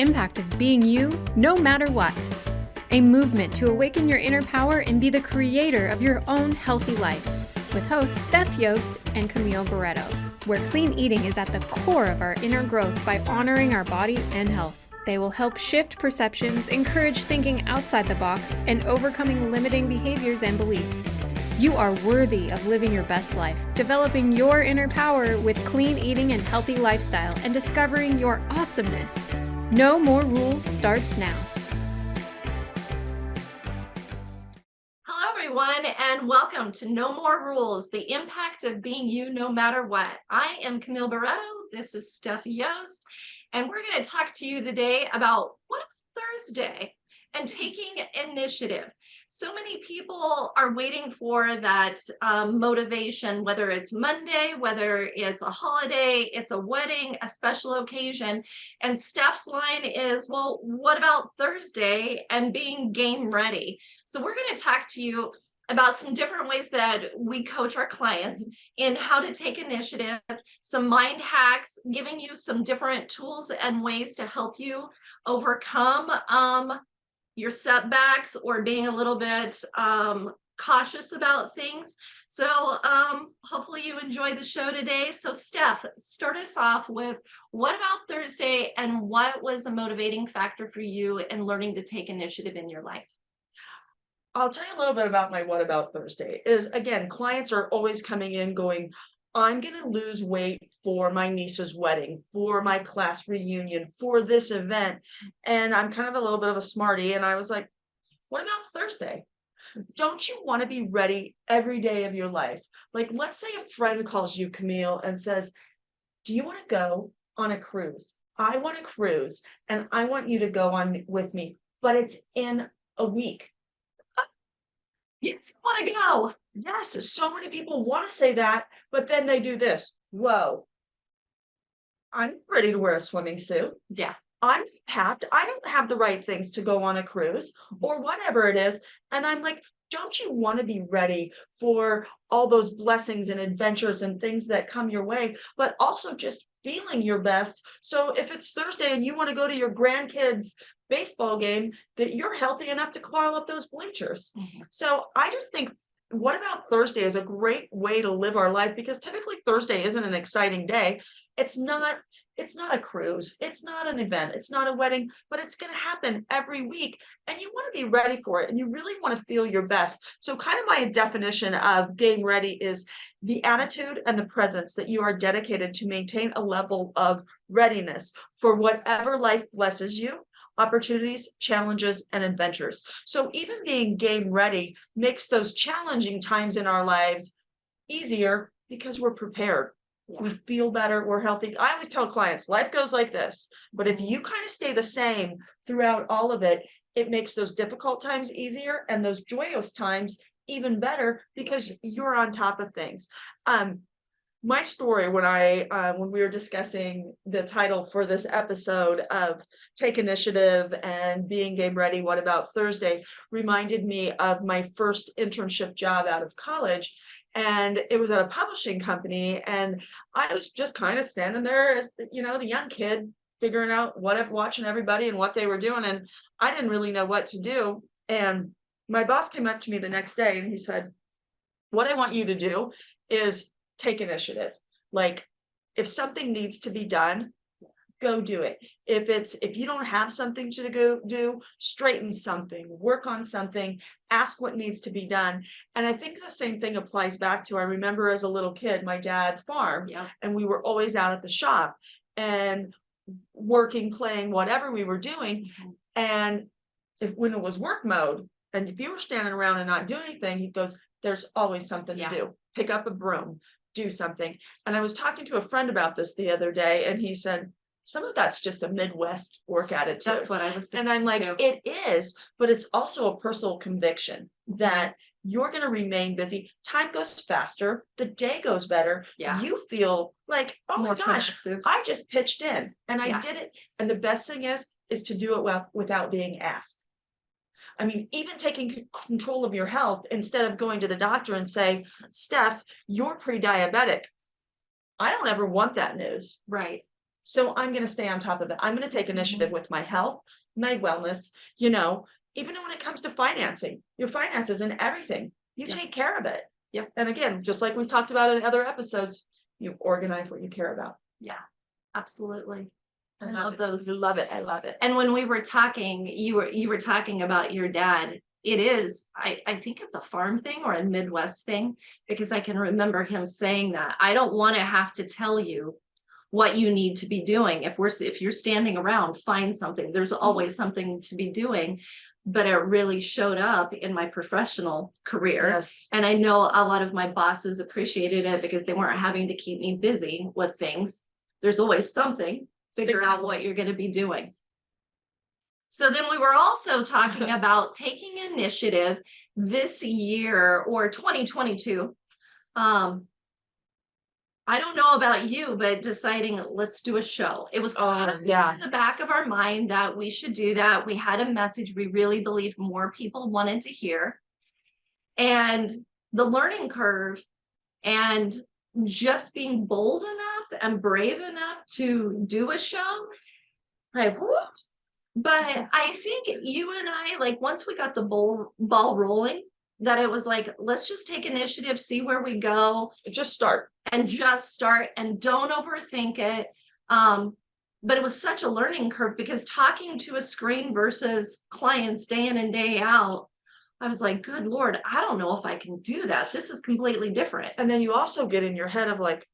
impact of being you, no matter what. A movement to awaken your inner power and be the creator of your own healthy life. With hosts Steph Yost and Camille Barreto, where clean eating is at the core of our inner growth by honoring our body and health. They will help shift perceptions, encourage thinking outside the box, and overcoming limiting behaviors and beliefs. You are worthy of living your best life, developing your inner power with clean eating and healthy lifestyle, and discovering your awesomeness. No More Rules starts now. Hello, everyone, and welcome to No More Rules, the impact of being you no matter what. I am Camille Barreto. This is Stefani Yost, and we're going to talk to you today about what if Thursday and taking initiative. So many people are waiting for that motivation, whether it's Monday, whether it's a holiday, it's a wedding, a special occasion. And Steph's line is, well, what about Thursday and being game ready? So we're going to talk to you about some different ways that we coach our clients in how to take initiative, some mind hacks, giving you some different tools and ways to help you overcome your setbacks or being a little bit cautious about things. So hopefully you enjoyed the show today. So Steph, start us off with what about Thursday and what was a motivating factor for you in learning to take initiative in your life? I'll tell you a little bit about my what about Thursday is, again, clients are always coming in going, I'm going to lose weight for my niece's wedding, for my class reunion, for this event. And I'm kind of a little bit of a smarty. And I was like, what about Thursday? Don't you want to be ready every day of your life? Like, let's say a friend calls you, Camille, and says, do you want to go on a cruise? I want a cruise and I want you to go on with me, but it's in a week. Yes, I want to go. Yes, so many people want to say that, but then they do this. Whoa, I'm ready to wear a swimming suit. Yeah. I'm packed. I don't have the right things to go on a cruise or whatever it is. And I'm like, don't you want to be ready for all those blessings and adventures and things that come your way, but also just feeling your best? So if it's Thursday and you want to go to your grandkids' baseball game, that you're healthy enough to claw up those bleachers. So I just think, what about Thursday is a great way to live our life, because typically Thursday isn't an exciting day. It's not a cruise. It's not an event. It's not a wedding, but it's going to happen every week. And you want to be ready for it. And you really want to feel your best. So kind of my definition of game ready is the attitude and the presence that you are dedicated to maintain a level of readiness for whatever life blesses you. Opportunities, challenges, and adventures. So even being game ready makes those challenging times in our lives easier because we're prepared. Yeah. We feel better, we're healthy. I always tell clients, life goes like this, but if you kind of stay the same throughout all of it, it makes those difficult times easier and those joyous times even better because you're on top of things. My story when we were discussing the title for this episode of Take Initiative and Being Game Ready, What About Thursday, reminded me of my first internship job out of college. And it was at a publishing company. And I was just kind of standing there as, the young kid figuring out watching everybody and what they were doing. And I didn't really know what to do. And my boss came up to me the next day and he said, what I want you to do is take initiative. Like, if something needs to be done, go do it. If you don't have something to go do, straighten something, work on something, ask what needs to be done. And I think the same thing applies back to, I remember as a little kid, my dad farmed, and we were always out at the shop and working, playing, whatever we were doing. And when it was work mode, and if you were standing around and not doing anything, he goes, there's always something to do. Pick up a broom, do something. And I was talking to a friend about this the other day, and he said, some of that's just a Midwest work attitude. That's what I was thinking. And I'm like, too. It is, but it's also a personal conviction that you're going to remain busy. Time goes faster. The day goes better. Yeah. You feel like, oh my gosh, I just pitched in and I did it. And the best thing is to do it without being asked. I mean, even taking control of your health instead of going to the doctor and say, Steph, you're pre-diabetic. I don't ever want that news. Right. So I'm going to stay on top of it. I'm going to take initiative with my health, my wellness, even when it comes to financing, your finances and everything, you Yeah. take care of it. Yep. And again, just like we've talked about in other episodes, you organize what you care about. Yeah, absolutely. I love love it. those. I love it. I love it. And when we were talking, you were talking about your dad. It is, I think it's a farm thing or a Midwest thing, because I can remember him saying that. I don't want to have to tell you what you need to be doing. If you're standing around, find something. There's always something to be doing. But it really showed up in my professional career. Yes. And I know a lot of my bosses appreciated it because they weren't having to keep me busy with things. There's always something. Figure out what you're going to be doing. So then we were also talking about taking initiative this year or 2022. I don't know about you, but deciding let's do a show. It was Yeah. in the back of our mind that we should do that. We had a message we really believed more people wanted to hear. And the learning curve and just being bold enough and brave enough to do a show, like, whoop. But I think you and I, like, once we got the ball rolling, that it was like, let's just take initiative, see where we go, Just start. and just start and don't overthink it. But it was such a learning curve because talking to a screen versus clients day in and day out, I was like, good Lord, I don't know if I can do that. This is completely different. And then you also get in your head of like,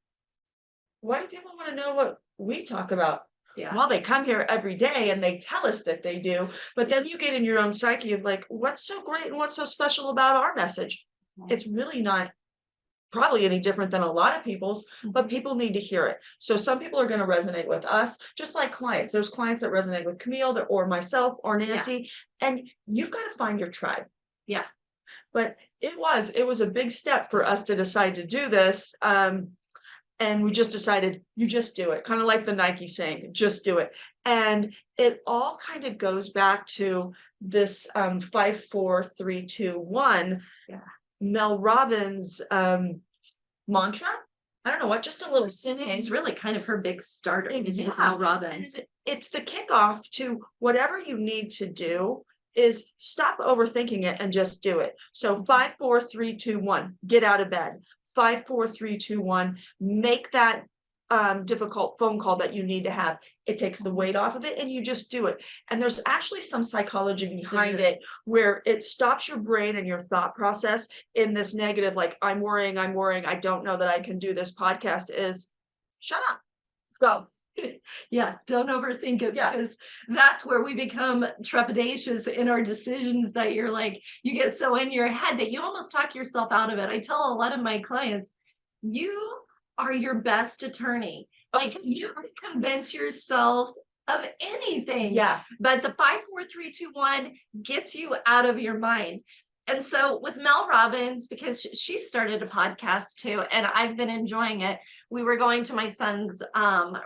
why do people want to know what we talk about? Yeah. Well, they come here every day and they tell us that they do, but then you get in your own psyche of like, what's so great and what's so special about our message? It's really not probably any different than a lot of people's, but people need to hear it. So some people are going to resonate with us, just like clients. There's clients that resonate with Camille or myself or Nancy, and you've got to find your tribe. Yeah. But it was a big step for us to decide to do this. And we just decided, you just do it. Kind of like the Nike saying, just do it. And it all kind of goes back to this 5, 4, 3, 2, 1. Yeah. Mel Robbins mantra. I don't know what, just a little singing. It's really kind of her big starter. Yeah. Mel Robbins. It's the kickoff to whatever you need to do is stop overthinking it and just do it. So 5, 4, 3, 2, 1, get out of bed. 5, 4, 3, 2, 1, make that difficult phone call that you need to have. It takes the weight off of it and you just do it. And there's actually some psychology behind it where it stops your brain and your thought process in this negative, like I'm worrying, I don't know that I can do this podcast, is shut up, go. Yeah, don't overthink it, Yeah. because that's where we become trepidatious in our decisions, that you're like, you get so in your head that you almost talk yourself out of it. I tell a lot of my clients, you are your best attorney. Like, you can convince yourself of anything. Yeah. But the 5, 4, 3, 2, 1 gets you out of your mind. And so with Mel Robbins, because she started a podcast too, and I've been enjoying it. We were going to my son's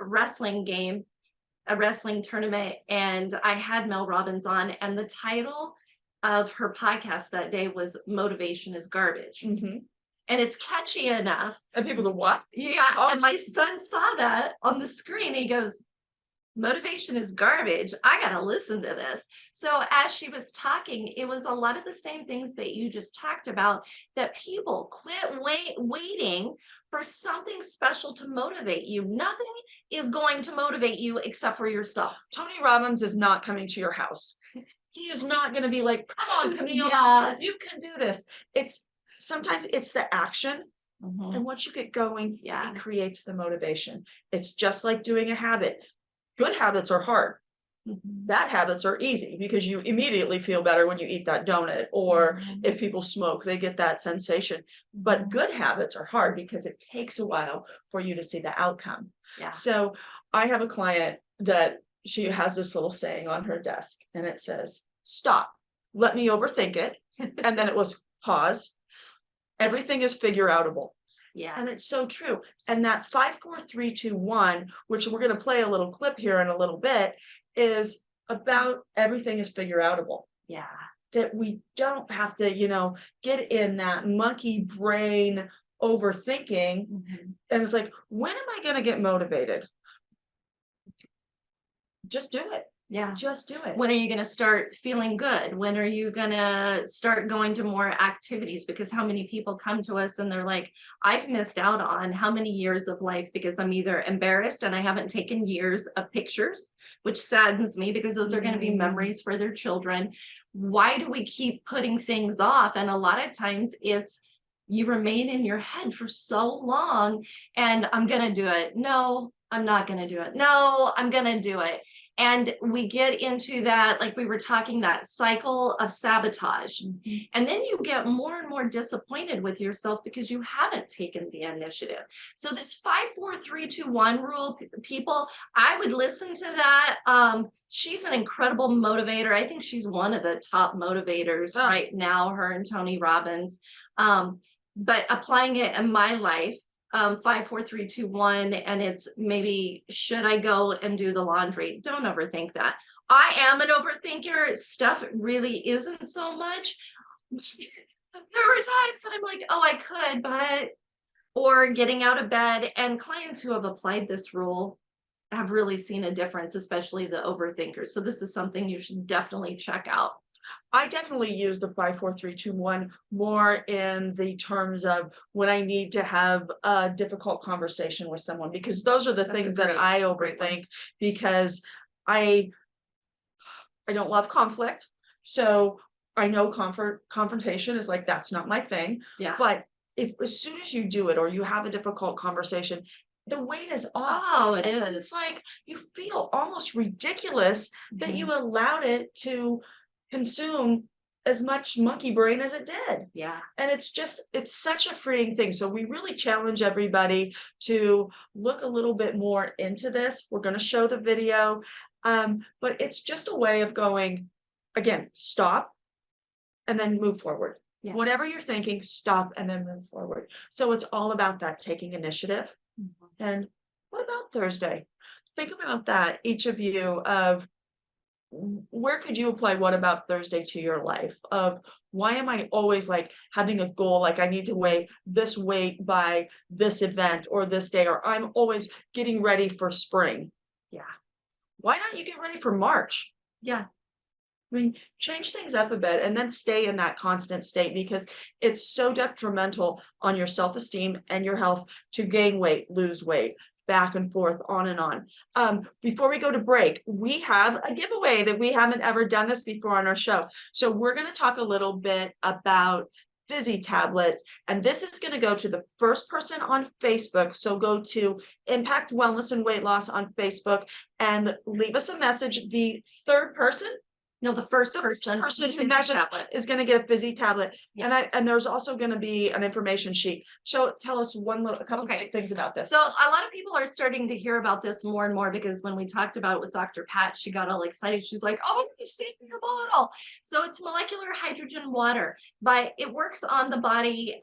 wrestling game, a wrestling tournament, and I had Mel Robbins on, and the title of her podcast that day was Motivation is Garbage. Mm-hmm. And it's catchy enough. And people go, what? Yeah. And my son saw that on the screen. He goes, motivation is garbage. I got to listen to this. So as she was talking, it was a lot of the same things that you just talked about, that people quit waiting for something special to motivate you. Nothing is going to motivate you except for yourself. Tony Robbins is not coming to your house. He is not going to be like, come on, Camille, Yeah. you can do this. Sometimes it's the action. And once you get going, it creates the motivation. It's just like doing a habit. Good habits are hard. Bad habits are easy because you immediately feel better when you eat that donut, or if people smoke, they get that sensation. But good habits are hard because it takes a while for you to see the outcome. Yeah. So I have a client that she has this little saying on her desk, and it says, stop, let me overthink it. And then it was pause. Everything is figure outable. Yeah. And it's so true. And that 5, 4, 3, 2, 1, which we're going to play a little clip here in a little bit, is about everything is figure outable. Yeah. That we don't have to, get in that monkey brain overthinking. And it's like, when am I going to get motivated? just do it. Yeah. Just do it. When are you going to start feeling good? When are you going to start going to more activities? Because how many people come to us and they're like, I've missed out on how many years of life because I'm either embarrassed and I haven't taken years of pictures, which saddens me because those are going to be memories for their children. Why do we keep putting things off? And a lot of times it's you remain in your head for so long and I'm going to do it. No, I'm not going to do it. No, I'm going to do it. And we get into that, like we were talking, that cycle of sabotage. And then you get more and more disappointed with yourself because you haven't taken the initiative. So this 5, 4, 3, 2, 1 rule, people, I would listen to that. She's an incredible motivator. I think she's one of the top motivators right now, her and Tony Robbins. But applying it in my life, 5, 4, 3, 2, 1, and it's maybe, should I go and do the laundry? Don't overthink that. I am an overthinker. Stuff really isn't so much. There were times when I'm like, oh, I could, but, or getting out of bed. And clients who have applied this rule have really seen a difference, especially the overthinkers. So this is something you should definitely check out. I definitely use the 5, 4, 3, 2, 1 more in the terms of when I need to have a difficult conversation with someone, because those are the things that I overthink, because I don't love conflict. So I know confrontation is like, that's not my thing. Yeah. But if as soon as you do it or you have a difficult conversation, the weight is off. Oh, it and is. It's like you feel almost ridiculous that you allowed it to consume as much monkey brain as it did. Yeah. And it's such a freeing thing. So we really challenge everybody to look a little bit more into this. We're going to show the video, but it's just a way of going, again, stop and then move forward. Yeah. Whatever you're thinking, stop and then move forward. So it's all about that, taking initiative. And what about Thursday? Think about that, each of you, of where could you apply what about Thursday to your life? Of why am I always like having a goal, like I need to weigh this weight by this event or this day, or I'm always getting ready for spring. Yeah. Why don't you get ready for March? Yeah. I mean, change things up a bit and then stay in that constant state, because it's so detrimental on your self-esteem and your health to gain weight, lose weight, back and forth, on and on. Before we go to break, we have a giveaway that we haven't ever done this before on our show. So we're going to talk a little bit about Fizzy tablets, and this is going to go to the first person on Facebook. So go to Impact Wellness and Weight Loss on Facebook and leave us a message. The third person, No, the first person who matches is going to get a Fizzy tablet. Yeah. And there's also going to be an information sheet. So tell us a couple of things about this. So a lot of people are starting to hear about this more and more, because when we talked about it with Dr. Pat, she got all excited. She's like, oh, you've seen your bottle. So it's molecular hydrogen water, but it works on the body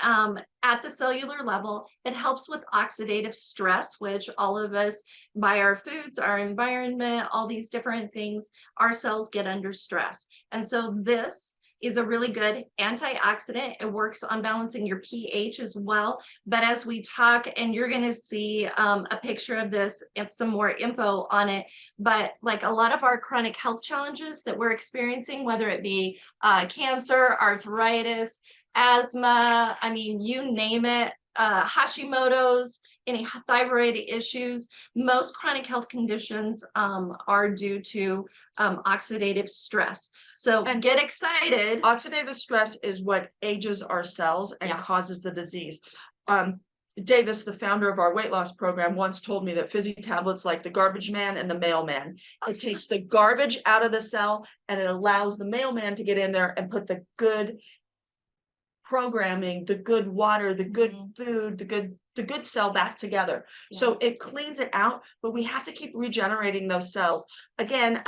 at the cellular level. It helps with oxidative stress, which all of us, by our foods, our environment, all these different things, our cells get under stress. And so this is a really good antioxidant. It works on balancing your pH as well. But as we talk, and you're going to see a picture of this and some more info on it, but like a lot of our chronic health challenges that we're experiencing, whether it be cancer, arthritis, asthma, I mean, you name it, Hashimoto's, any thyroid issues, most chronic health conditions are due to oxidative stress. So get excited. Oxidative stress is what ages our cells and causes the disease. Davis, the founder of our weight loss program, once told me that Fizzy tablets like the garbage man and the mailman. It takes the garbage out of the cell and it allows the mailman to get in there and put the good programming, the good water, the good food, the good cell back together. So it cleans it out, but we have to keep regenerating those cells. Again,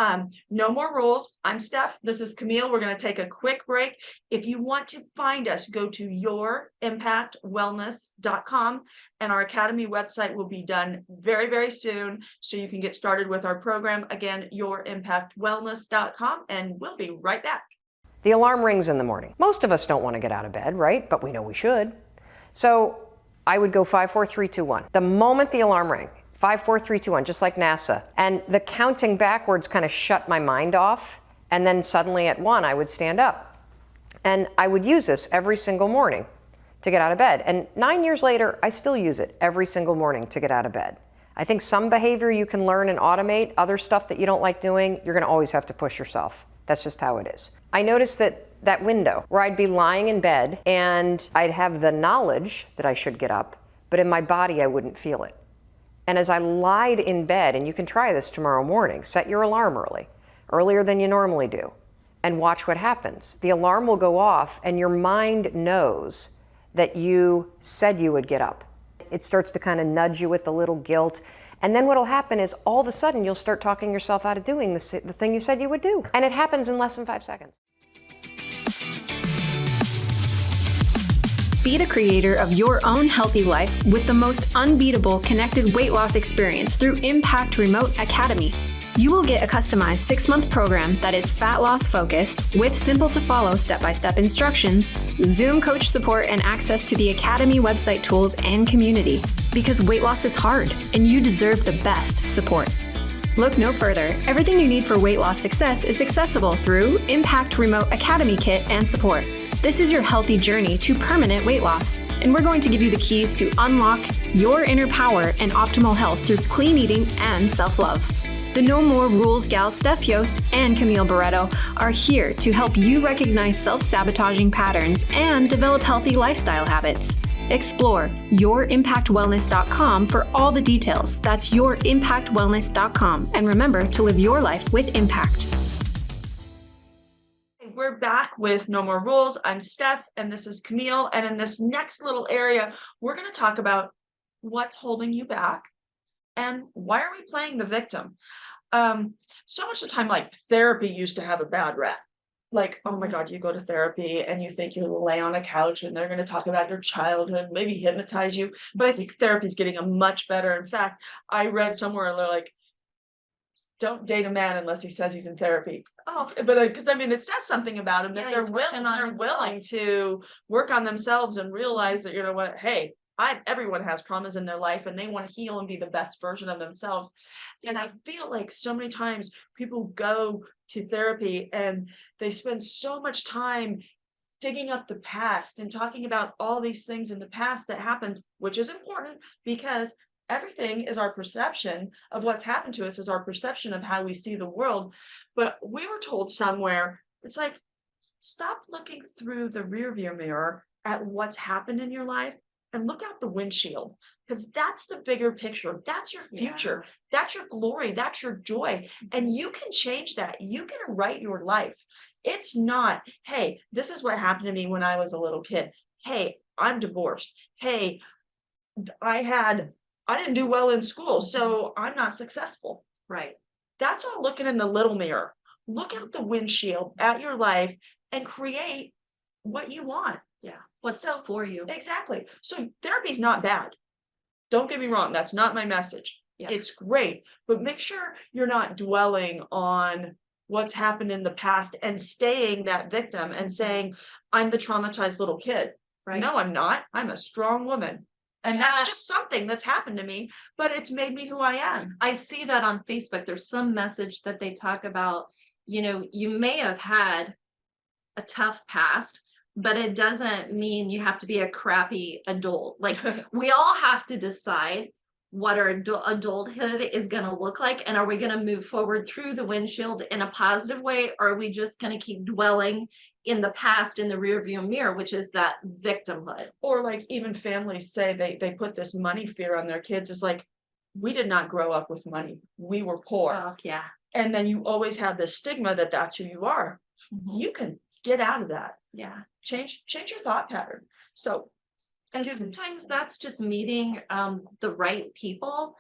no more rules. I'm Steph. This is Camille. We're going to take a quick break. If you want to find us, go to yourimpactwellness.com, and our Academy website will be done very, very soon, so you can get started with our program. Again, yourimpactwellness.com, and we'll be right back. The alarm rings in the morning. Most of us don't want to get out of bed, right? But we know we should. So I would go 5, 4, 3, 2, 1. The moment the alarm rang, 5, 4, 3, 2, 1, just like NASA. And the counting backwards kind of shut my mind off. And then suddenly at 1, I would stand up. And I would use this every single morning to get out of bed. And 9 years later, I still use it every single morning to get out of bed. I think some behavior you can learn and automate. Other stuff that you don't like doing, you're going to always have to push yourself. That's just how it is. I noticed that window where I'd be lying in bed and I'd have the knowledge that I should get up, but in my body I wouldn't feel it. And as I lied in bed, and you can try this tomorrow morning, set your alarm early, earlier than you normally do, and watch what happens. The alarm will go off and your mind knows that you said you would get up. It starts to kind of nudge you with a little guilt. And then what'll happen is all of a sudden you'll start talking yourself out of doing the thing you said you would do. And it happens in less than 5 seconds. Be the creator of your own healthy life with the most unbeatable connected weight loss experience through Impact Remote Academy. You will get a customized 6-month program that is fat loss focused with simple to follow step-by-step instructions, Zoom coach support, and access to the Academy website tools and community. Because weight loss is hard and you deserve the best support. Look no further. Everything you need for weight loss success is accessible through Impact Remote Academy Kit and support. This is your healthy journey to permanent weight loss, and we're going to give you the keys to unlock your inner power and optimal health through clean eating and self-love. The No More Rules gals Steph Yost and Camille Barreto are here to help you recognize self-sabotaging patterns and develop healthy lifestyle habits. Explore yourimpactwellness.com for all the details. That's yourimpactwellness.com. And remember to live your life with impact. We're back with No More Rules. I'm Steph, and this is Camille. And in this next little area, we're going to talk about what's holding you back and why are we playing the victim? So much of the time, like therapy used to have a bad rap. Like, oh my God, you go to therapy and you think you lay on a couch and they're going to talk about your childhood, maybe hypnotize you. But I think therapy is getting a much better. In fact, I read somewhere they're like, don't date a man unless he says he's in therapy. Oh, But because I mean, it says something about him that Yeah, he's working on they're willing to work on themselves and realize that, you know what, hey, everyone has traumas in their life and they want to heal and be the best version of themselves. And I feel like so many times people go to therapy and they spend so much time digging up the past and talking about all these things in the past that happened, which is important because everything is our perception of what's happened to us, is our perception of how we see the world. But we were told somewhere, it's like, stop looking through the rearview mirror at what's happened in your life and look out the windshield, because that's the bigger picture. That's your future. That's your glory. That's your joy. And you can change that. You can write your life. It's not, hey, this is what happened to me when I was a little kid. Hey, I'm divorced. Hey, I didn't do well in school, so I'm not successful. right. That's all looking in the little mirror. Look out the windshield at your life and create what you want. Yeah. What's so for you? Exactly. So therapy's not bad. Don't get me wrong. That's not my message. Yeah. It's great, but make sure you're not dwelling on what's happened in the past and staying that victim and saying, I'm the traumatized little kid. Right. No, I'm not. I'm a strong woman. And Yeah. that's just something that's happened to me, but it's made me who I am. I see that on Facebook. There's some message that they talk about, you may have had a tough past, but it doesn't mean you have to be a crappy adult. Like we all have to decide what our adulthood is going to look like. And are we going to move forward through the windshield in a positive way? Or are we just going to keep dwelling in the past, in the rearview mirror, which is that victimhood? Or like even families say they put this money fear on their kids. It's like, we did not grow up with money. We were poor. Oh, yeah. And then you always have this stigma that that's who you are. You can get out of that. Yeah. Change your thought pattern. So, And excuse me. sometimes that's just meeting the right people.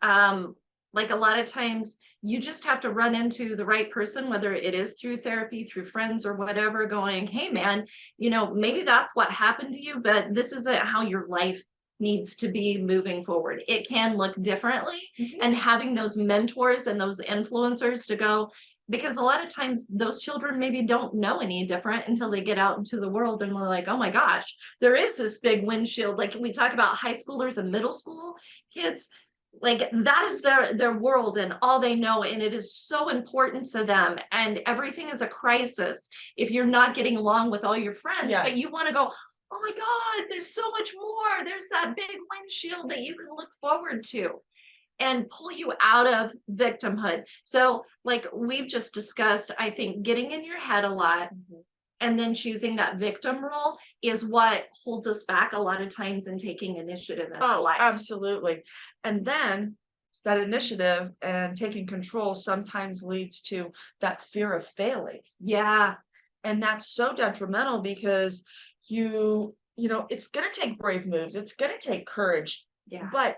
Like a lot of times you just have to run into the right person, whether it is through therapy, through friends or whatever, going, hey man, maybe that's what happened to you, but this isn't how your life needs to be moving forward. It can look differently. And having those mentors and those influencers to go, because a lot of times those children maybe don't know any different until they get out into the world and we're like, oh my gosh, there is this big windshield. Like we talk about high schoolers and middle school kids, like that is their world and all they know, and it is so important to them, and everything is a crisis if you're not getting along with all your friends. Yeah. But you want to go, oh my god, there's so much more, there's that big windshield that you can look forward to and pull you out of victimhood. So like we've just discussed, I think getting in your head a lot and then choosing that victim role is what holds us back a lot of times in taking initiative in our Oh, life. absolutely. And then that initiative and taking control sometimes leads to that fear of failing. Yeah. And that's so detrimental because it's going to take brave moves. It's going to take courage. Yeah. But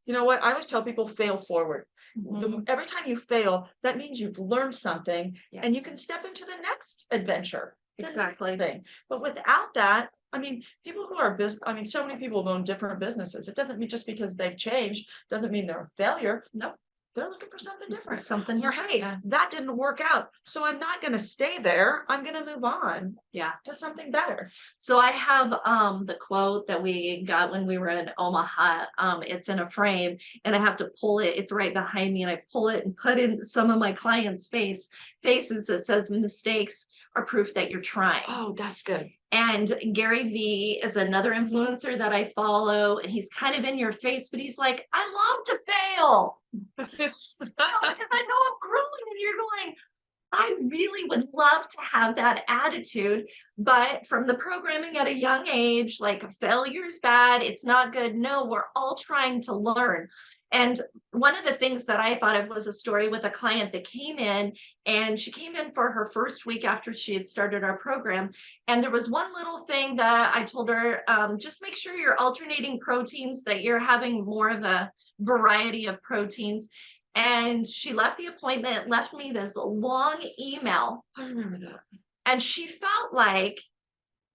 you know what? I always tell people fail forward. Mhm. Every time you fail, that means you've learned something Yeah. and you can step into the next adventure. The next Exactly. thing. But without that, I mean, people who are so many people own different businesses. It doesn't mean just because they've changed, doesn't mean they're a failure. Nope. They're looking for something different. Something Or, different. hey, Yeah. that didn't work out. So I'm not going to stay there. I'm going to move on Yeah. to something better. So I have the quote that we got when we were in Omaha. It's in a frame and I have to pull it. It's right behind me and I pull it and put in some of my clients' faces that says mistakes are proof that you're trying. Oh, that's good. And Gary Vee is another influencer that I follow, and he's kind of in your face, but he's like, I love to fail. Because I know I'm growing, and you're going, I really would love to have that attitude, but from the programming at a young age, like failure's bad, it's not good. No, we're all trying to learn. And one of the things that I thought of was a story with a client that came in, and she came in for her first week after she had started our program. And there was one little thing that I told her, just make sure you're alternating proteins, that you're having more of a variety of proteins. And she left the appointment, left me this long email. I remember that. And she felt like,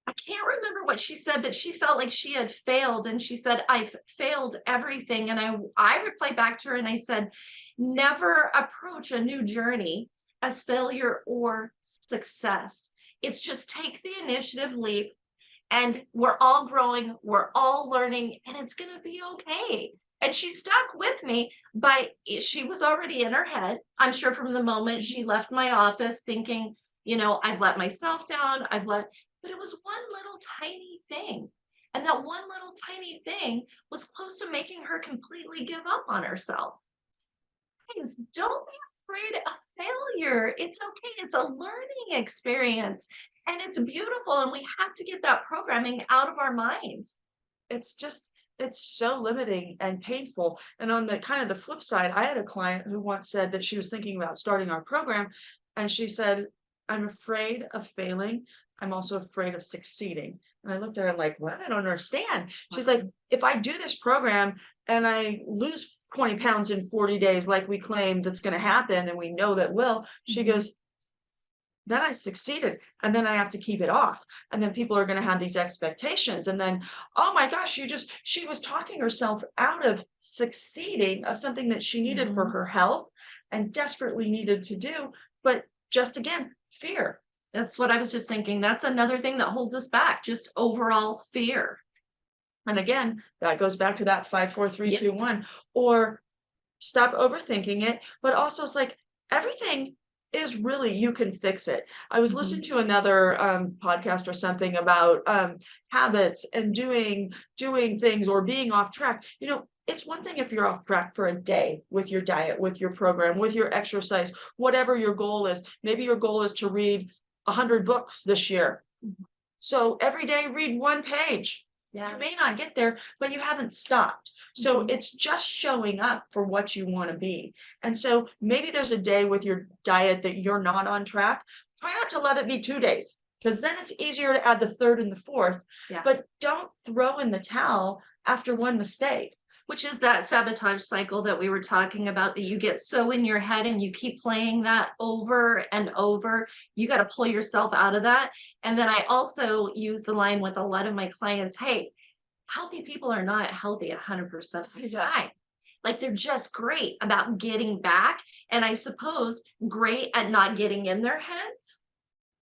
I can't remember what she said, but she felt like she had failed. And she said, I've failed everything. And I replied back to her and I said, never approach a new journey as failure or success. It's just take the initiative leap, and we're all growing, we're all learning, and it's going to be okay. And she stuck with me, but she was already in her head. I'm sure from the moment she left my office thinking, I've let myself down, but it was one little tiny thing. And that one little tiny thing was close to making her completely give up on herself. Guys, don't be afraid of failure. It's okay. It's a learning experience and it's beautiful. And we have to get that programming out of our minds. It's so limiting and painful. And on the kind of the flip side, I had a client who once said that she was thinking about starting our program. And she said, I'm afraid of failing. I'm also afraid of succeeding. And I looked at her like, what? I don't understand. She's like, if I do this program and I lose 20 pounds in 40 days, like we claim that's going to happen, and we know that will, she goes, then I succeeded, and then I have to keep it off. And then people are going to have these expectations. And then, oh my gosh, she was talking herself out of succeeding of something that she needed for her health and desperately needed to do. But just again, fear. That's what I was just thinking. That's another thing that holds us back, just overall fear. And again, that goes back to that 5, 4, 3, Yep. 2, 1, or stop overthinking it. But also it's like everything is really, you can fix it. I was listening to another podcast or something about habits and doing things or being off track. It's one thing if you're off track for a day with your diet, with your program, with your exercise, whatever your goal is. Maybe your goal is to read 100 books this year. So every day read one page. Yeah. You may not get there, but you haven't stopped. So it's just showing up for what you want to be. And so maybe there's a day with your diet that you're not on track. Try not to let it be 2 days, because then it's easier to add the third and the fourth. Yeah. But don't throw in the towel after one mistake. Which is that sabotage cycle that we were talking about, that you get so in your head and you keep playing that over and over. You got to pull yourself out of that. And then I also use the line with a lot of my clients, hey, healthy people are not healthy 100% of the time. Like they're just great about getting back. And I suppose great at not getting in their heads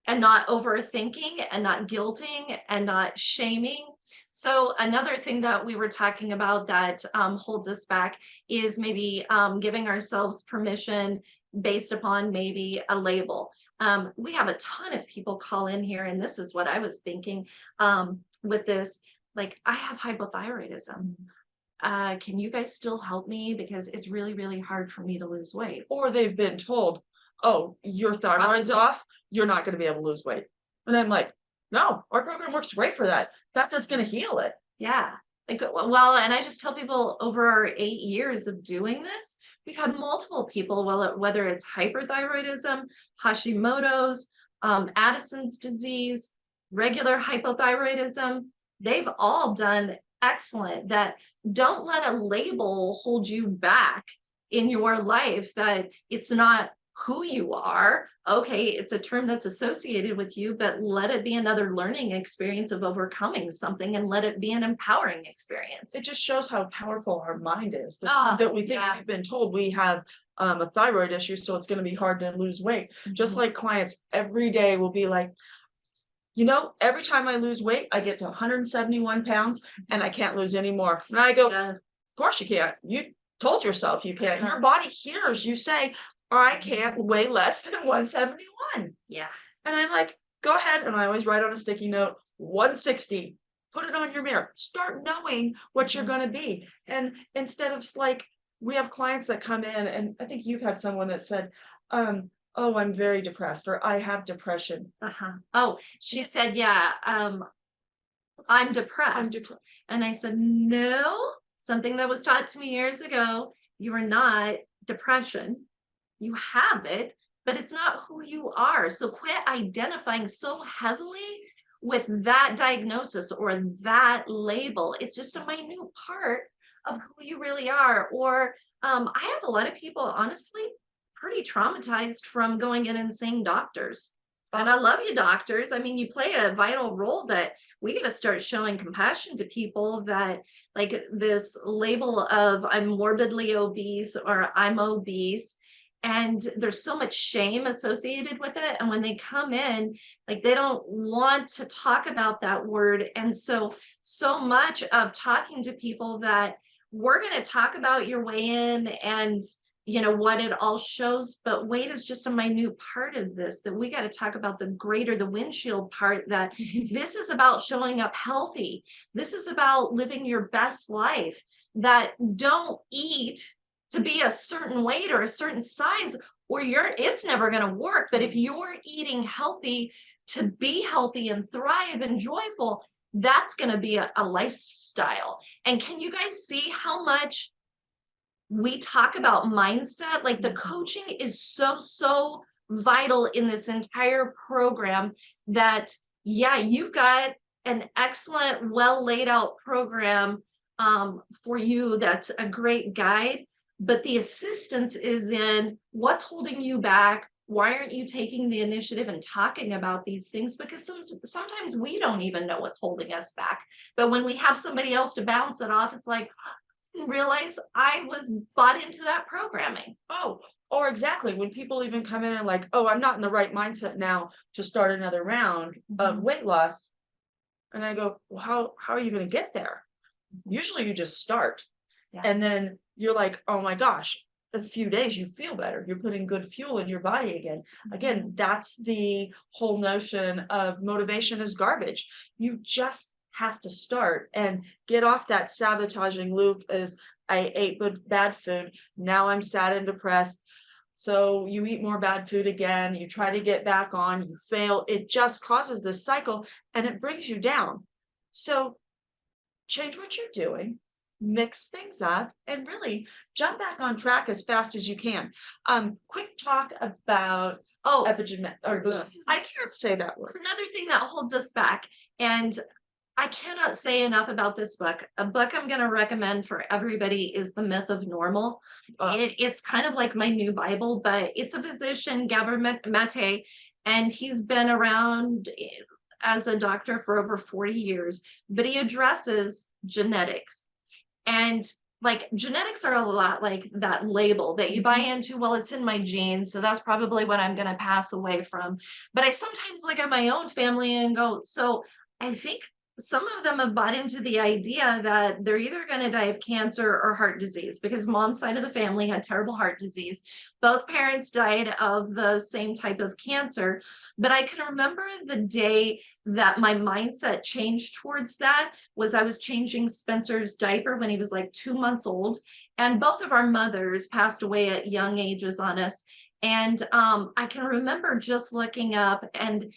and not overthinking and not guilting and not shaming. So another thing that we were talking about that holds us back is maybe giving ourselves permission based upon maybe a label. We have a ton of people call in here, and this is what I was thinking with this. Like, I have hypothyroidism. Can you guys still help me? Because it's really, really hard for me to lose weight. Or they've been told, oh, your thyroid's off, you're not going to be able to lose weight. And I'm like, no, our program works great for that. That's going to heal it. Yeah. Like, well, and I just tell people over our 8 years of doing this, we've had multiple people, whether it's hyperthyroidism, Hashimoto's, Addison's disease, regular hypothyroidism, they've all done excellent. That don't let a label hold you back in your life, that it's not who you are. Okay, it's a term that's associated with you, but let it be another learning experience of overcoming something, and let it be an empowering experience. It just shows how powerful our mind is. Ah, That we think yeah. we've been told we have a thyroid issue, so it's going to be hard to lose weight. Just like clients every day will be like, you know, every time I lose weight, I get to 171 pounds and I can't lose any more. And I go, Yeah. of course you can't. You told yourself you can't. Uh-huh. Your body hears you say, I can't weigh less than 171. Yeah. And I'm like, go ahead. And I always write on a sticky note, 160. Put it on your mirror. Start knowing what you're going to be. And instead of like, we have clients that come in, and I think you've had someone that said, oh, I'm very depressed, or I have depression. Uh-huh. Oh, she said, yeah, I'm depressed. I'm depressed. And I said, no, something that was taught to me years ago, you are not depression. You have it, but it's not who you are. So quit identifying so heavily with that diagnosis or that label. It's just a minute part of who you really are. Or I have a lot of people, honestly, pretty traumatized from going in and seeing doctors. And I love you, doctors. I mean, you play a vital role, but we got to start showing compassion to people that, like, this label of I'm morbidly obese or I'm obese. And there's so much shame associated with it. And when they come in, like, they don't want to talk about that word. And so much of talking to people that we're going to talk about your weigh in and, you know, what it all shows, but weight is just a minute part of this, that we got to talk about the greater, the windshield part, that this is about showing up healthy. This is about living your best life, that don't eat to be a certain weight or a certain size, or it's never going to work. But if you're eating healthy to be healthy and thrive and joyful, that's going to be a lifestyle. And can you guys see how much we talk about mindset? Like, the coaching is so vital in this entire program, that, yeah, you've got an excellent, well laid out program for you. That's a great guide. But the assistance is in what's holding you back. Why aren't you taking the initiative and talking about these things? Because sometimes we don't even know what's holding us back. But when we have somebody else to bounce it off, it's like, I didn't realize I was bought into that programming. Oh, or exactly. When people even come in and like, oh, I'm not in the right mindset now to start another round of weight loss. And I go, well, how are you going to get there? Usually you just start. Yeah. And then you're like, oh my gosh, a few days you feel better. You're putting good fuel in your body again. Again, that's the whole notion of motivation is garbage. You just have to start and get off that sabotaging loop as I ate bad food. Now I'm sad and depressed. So you eat more bad food again. You try to get back on, you fail. It just causes this cycle and it brings you down. So change what you're doing, mix things up, and really jump back on track as fast as you can. Quick talk about epigenetic, or I can't say that word. Another thing that holds us back, and I cannot say enough about this book. A book I'm going to recommend for everybody is The Myth of Normal. It's kind of like my new Bible, but it's a physician, Gabor Mate, and he's been around as a doctor for over 40 years, but he addresses genetics. And like, genetics are a lot like that label that you buy into. Well, it's in my genes, so that's probably what I'm going to pass away from. But I sometimes look at my own family and go, so I think some of them have bought into the idea that they're either going to die of cancer or heart disease, because mom's side of the family had terrible heart disease. Both parents died of the same type of cancer. But I can remember the day that my mindset changed towards that was I was changing Spencer's diaper when he was like 2 months old. And both of our mothers passed away at young ages on us. And I can remember just looking up and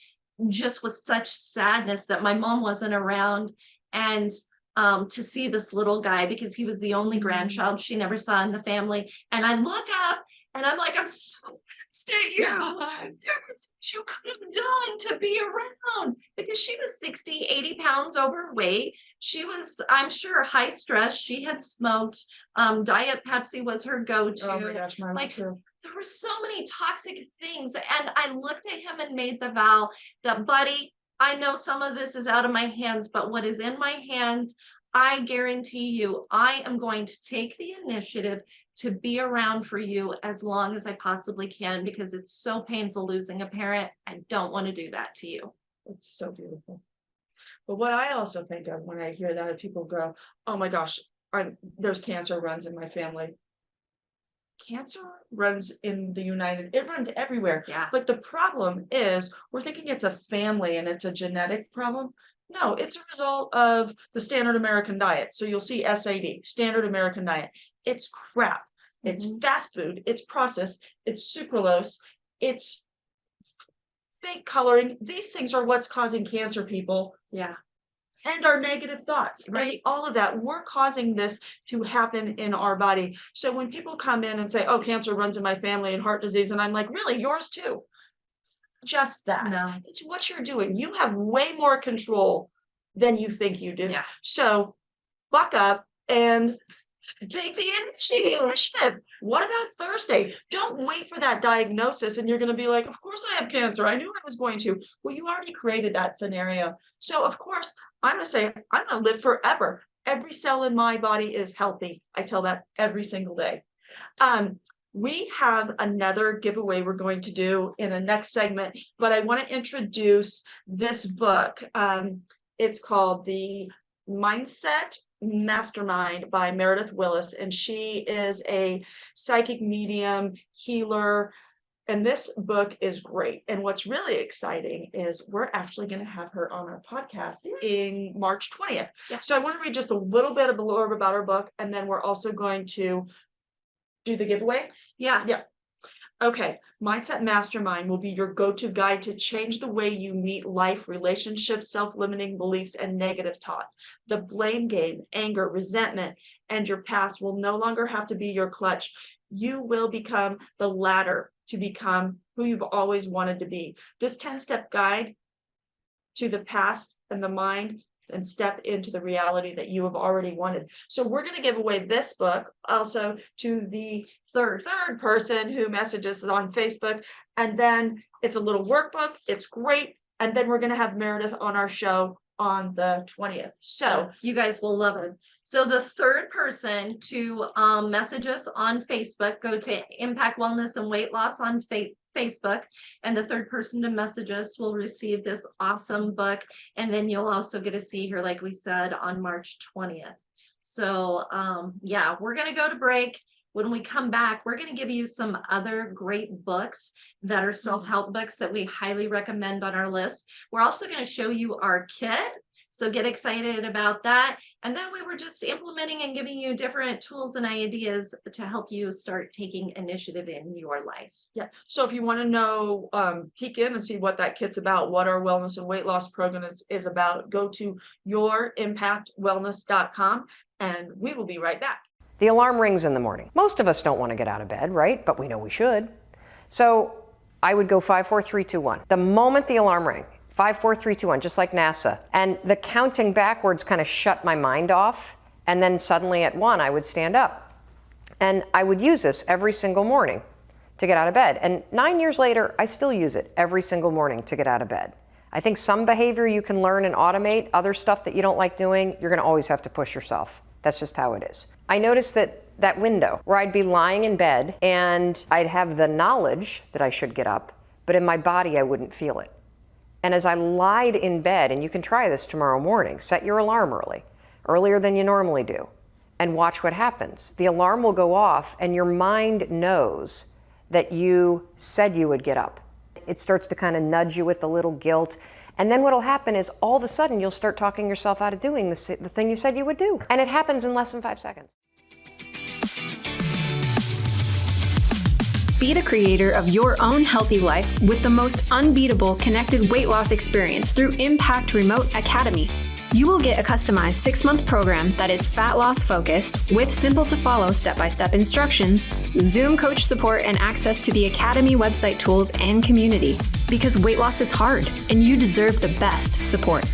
just with such sadness that my mom wasn't around, and to see this little guy, because he was the only grandchild she never saw in the family. And I look up and I'm like, I'm so pissed at you. There was what you could have done to be around, because she was 60, 80 pounds overweight. She was, I'm sure, high stress. She had smoked. Diet Pepsi was her go-to. Oh my gosh, my like, too. there were so many toxic things. And I looked at him and made the vow that, buddy, I know some of this is out of my hands, but what is in my hands, I guarantee you, I am going to take the initiative to be around for you as long as I possibly can, because it's so painful losing a parent. I don't want to do that to you. It's so beautiful. But what I also think of when I hear that, people go, oh my gosh, there's cancer runs in my family. Cancer runs in the it runs everywhere. Yeah. But the problem is we're thinking it's a family and it's a genetic problem. No, it's a result of the standard American diet. So you'll see SAD, standard American diet. It's crap. It's fast food. It's processed. It's sucralose. It's fake coloring. These things are what's causing cancer, people. Yeah. And our negative thoughts, right? All of that, we're causing this to happen in our body. So when people come in and say, oh, cancer runs in my family and heart disease, and I'm like, really, yours too? It's not just that. No. It's what you're doing. You have way more control than you think you do. Yeah. So buck up and take the initiative. What about Thursday? Don't wait for that diagnosis and you're going to be like, of course I have cancer. I knew I was going to. Well, you already created that scenario. So of course, I'm going to say, I'm going to live forever. Every cell in my body is healthy. I tell that every single day. We have another giveaway we're going to do in a next segment, but I want to introduce this book. It's called The Mindset Mastermind by Meredith Willis, and she is a psychic medium, healer, and this book is great. And what's really exciting is we're actually going to have her on our podcast in March 20th. Yeah. So I want to read just a little bit of a blurb about her book, and then we're also going to do the giveaway. Yeah. Okay, Mindset Mastermind will be your go-to guide to change the way you meet life, relationships, self-limiting beliefs, and negative thought. The blame game, anger, resentment, and your past will no longer have to be your clutch. You will become the ladder to become who you've always wanted to be. This 10-step guide to the past and the mind, and step into the reality that you have already wanted. So we're going to give away this book also to the third person who messages on Facebook. And then it's a little workbook. It's great. And then we're going to have Meredith on our show on the 20th. So you guys will love it. So the third person to message us on Facebook, go to Impact Wellness and Weight Loss on Facebook, and the third person to message us will receive this awesome book. And then you'll also get to see her, like we said, on March 20th. So yeah, we're going to go to break. When we come back, we're going to give you some other great books that are self-help books that we highly recommend on our list. We're also going to show you our kit. So get excited about that. And then we were just implementing and giving you different tools and ideas to help you start taking initiative in your life. yeah, so if you want to know, peek in and see what that kit's about, what our wellness and weight loss program is about, go to yourimpactwellness.com, and we will be right back. The alarm rings in the morning. Most of us don't want to get out of bed, right? But we know we should. So I would go 5, 4, 3, 2, 1. The moment the alarm rang, 5, 4, 3, 2, 1, just like NASA. And the counting backwards kind of shut my mind off. And then suddenly at 1, I would stand up. And I would use this every single morning to get out of bed. And 9 years later, I still use it every single morning to get out of bed. I think some behavior you can learn and automate. Other stuff that you don't like doing, you're going to always have to push yourself. That's just how it is. I noticed that window where I'd be lying in bed and I'd have the knowledge that I should get up, but in my body I wouldn't feel it. And as I lied in bed, and you can try this tomorrow morning, set your alarm earlier than you normally do, and watch what happens. The alarm will go off and your mind knows that you said you would get up. It starts to kind of nudge you with a little guilt. And then what'll happen is all of a sudden you'll start talking yourself out of doing the thing you said you would do. And it happens in less than 5 seconds. Be the creator of your own healthy life with the most unbeatable connected weight loss experience through Impact Remote Academy. You will get a customized 6-month program that is fat loss focused with simple to follow step-by-step instructions, Zoom coach support, and access to the Academy website tools and community. Because weight loss is hard and you deserve the best support.